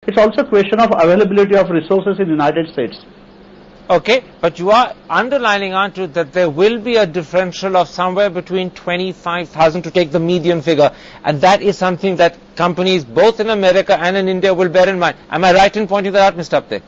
It's also a question of availability of resources in the United States. Okay, but you are underlining, aren't you, that there will be a differential of somewhere between 25,000 to take the median figure, and that is something that companies both in America and in India will bear in mind. Am I right in pointing that out, Mr. Apte?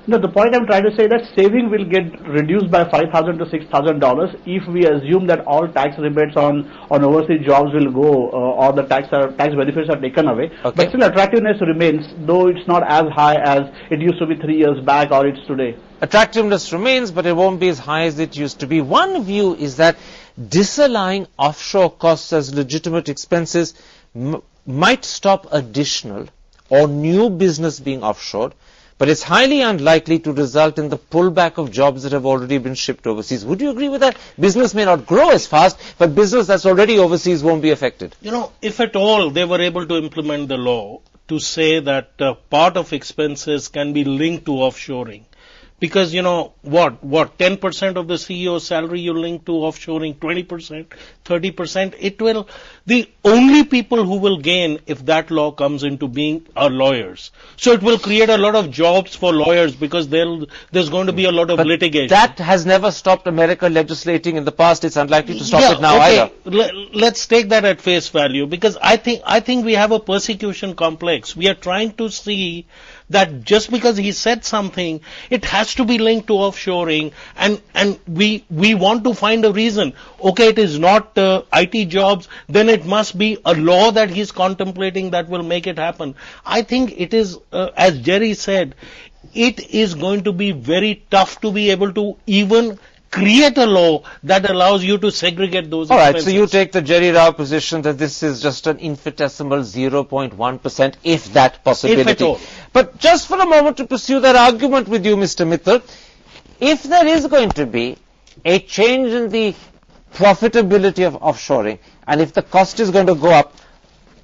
No, the point I'm trying to say that saving will get reduced by $5,000 to $6,000 if we assume that all tax rebates on overseas jobs will go or the tax benefits are taken away. Okay. But still attractiveness remains, though it's not as high as it used to be 3 years back or it's today. Attractiveness remains, but it won't be as high as it used to be. One view is that disallowing offshore costs as legitimate expenses might stop additional or new business being offshored, but it's highly unlikely to result in the pullback of jobs that have already been shipped overseas. Would you agree with that? Business may not grow as fast, but business that's already overseas won't be affected. You know, if at all they were able to implement the law to say that part of expenses can be linked to offshoring, because, you know, what 10% of the CEO's salary you link to offshoring, 20%, 30%, it will, the only people who will gain if that law comes into being are lawyers. So it will create a lot of jobs for lawyers because there's going to be a lot of litigation. That has never stopped America legislating in the past. It's unlikely to stop it now either. Let's take that at face value, because I think we have a persecution complex. We are trying to see that just because he said something, it has to be linked to offshoring, and we want to find a reason. Okay, it is not IT jobs, then it must be a law that he's contemplating that will make it happen. I think it is, as Jerry said, it is going to be very tough to be able to even create a law that allows you to segregate those expenses. All right, so you take the Jerry Rao position that this is just an infinitesimal 0.1%, if that possibility. If at all. But just for a moment to pursue that argument with you, Mr. Mittal, if there is going to be a change in the profitability of offshoring, and if the cost is going to go up,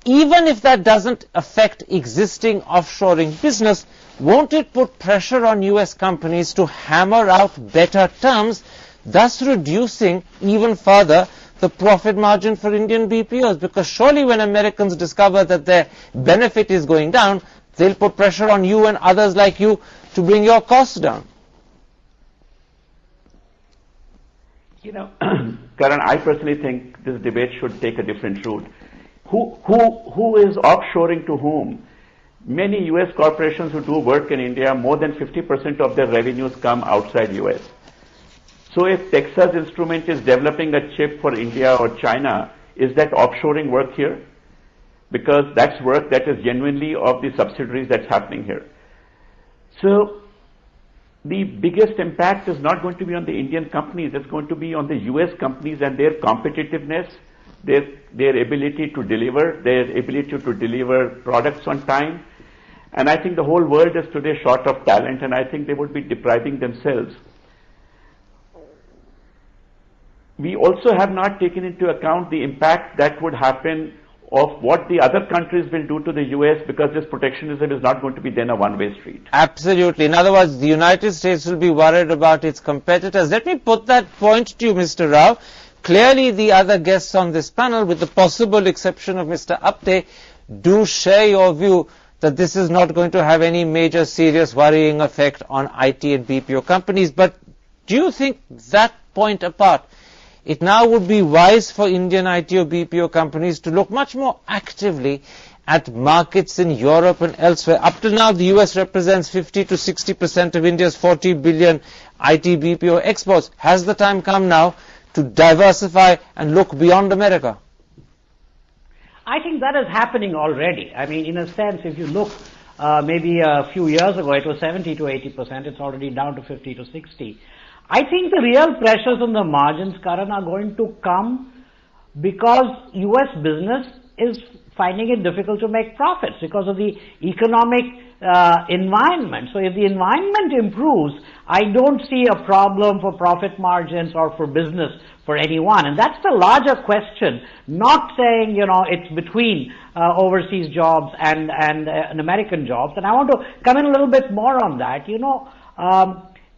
even if that doesn't affect existing offshoring business, won't it put pressure on US companies to hammer out better terms, thus reducing even further the profit margin for Indian BPOs? Because surely when Americans discover that their benefit is going down, they'll put pressure on you and others like you to bring your costs down. You know, Karan, I personally think this debate should take a different route. Who is offshoring to whom? Many US corporations who do work in India, more than 50% of their revenues come outside US. So if Texas Instruments is developing a chip for India or China, is that offshoring work here? Because that's work that is genuinely of the subsidiaries that's happening here. So the biggest impact is not going to be on the Indian companies, it's going to be on the US companies and their competitiveness, their ability to deliver products on time. And I think the whole world is today short of talent, and I think they would be depriving themselves. We also have not taken into account the impact that would happen of what the other countries will do to the US, because this protectionism is not going to be then a one-way street. Absolutely. In other words, the United States will be worried about its competitors. Let me put that point to you, Mr. Rao. Clearly, the other guests on this panel, with the possible exception of Mr. Apte, do share your view that this is not going to have any major serious worrying effect on IT and BPO companies. But do you think, that point apart, it now would be wise for Indian IT or BPO companies to look much more actively at markets in Europe and elsewhere? Up till now, the US represents 50 to 60% of India's 40 billion IT BPO exports. Has the time come now to diversify and look beyond America? I think that is happening already. I mean, in a sense, if you look, maybe a few years ago, it was 70 to 80%. It's already down to 50 to 60. I think the real pressures on the margins, Karan, are going to come because US business is finding it difficult to make profits because of the economic environment. So if the environment improves, I don't see a problem for profit margins or for business for anyone. And that's the larger question, not saying, you know, it's between overseas jobs and American jobs. And I want to come in a little bit more on that. You know,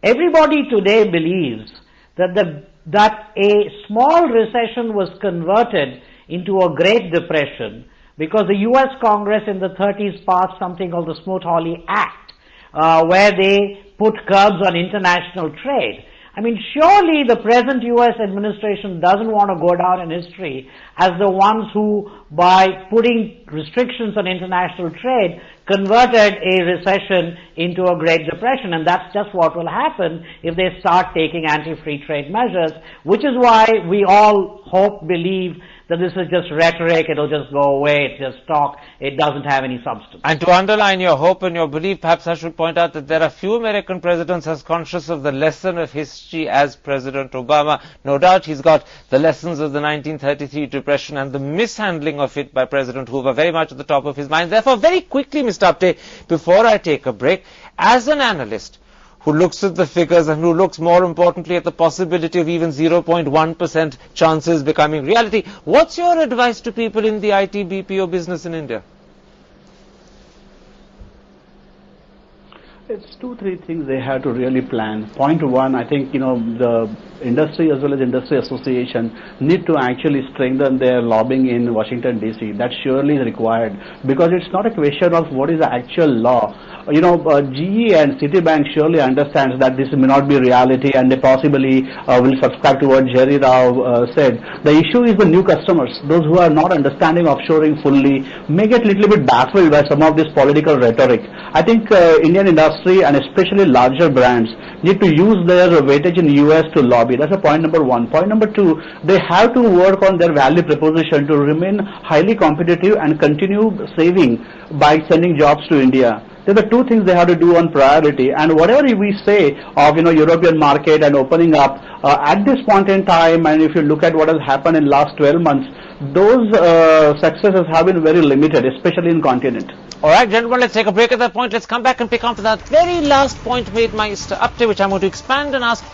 everybody today believes that a small recession was converted into a Great Depression because the US Congress in the 30s passed something called the Smoot-Hawley Act, where they put curbs on international trade. I mean, surely the present US administration doesn't want to go down in history as the ones who, by putting restrictions on international trade, converted a recession into a Great Depression, and that's just what will happen if they start taking anti-free trade measures, which is why we all hope, believe that this is just rhetoric, it'll just go away, it's just talk, it doesn't have any substance. And to underline your hope and your belief, perhaps I should point out that there are few American presidents as conscious of the lesson of history as President Obama. No doubt he's got the lessons of the 1933 Depression and the mishandling of it by President Hoover very much at the top of his mind. Therefore, very quickly, Mr. Apte, before I take a break, as an analyst who looks at the figures and who looks more importantly at the possibility of even 0.1% chances becoming reality, what's your advice to people in the IT BPO business in India? It's 2-3 things they have to really plan. Point one, I think, the industry as well as industry association need to actually strengthen their lobbying in Washington DC. That surely is required, because it's not a question of what is the actual law. GE and Citibank surely understands that this may not be reality, and they possibly will subscribe to what Jerry Rao said. The issue is the new customers, those who are not understanding offshoring fully, may get a little bit baffled by some of this political rhetoric. I think Indian industry and especially larger brands need to use their weightage in US to lobby. That's a point number one. Point number two, they have to work on their value proposition to remain highly competitive and continue saving by sending jobs to India. There are two things they have to do on priority, and whatever we say of European market and opening up at this point in time, and if you look at what has happened in last 12 months, those successes have been very limited, especially in continent. All right, gentlemen, let's take a break at that point. Let's come back and pick up that very last point made by Mr. Apte, which I'm going to expand and ask,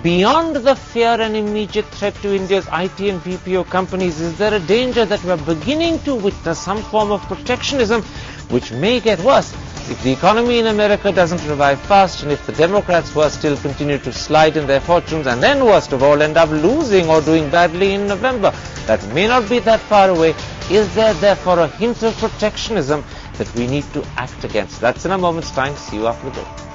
beyond the fear and immediate threat to India's IT and BPO companies, is there a danger that we're beginning to witness some form of protectionism which may get worse if the economy in America doesn't revive fast, and if the Democrats were still continue to slide in their fortunes, and then worst of all end up losing or doing badly in November? That may not be that far away. Is there therefore a hint of protectionism that we need to act against? That's in a moment's time. See you after the break.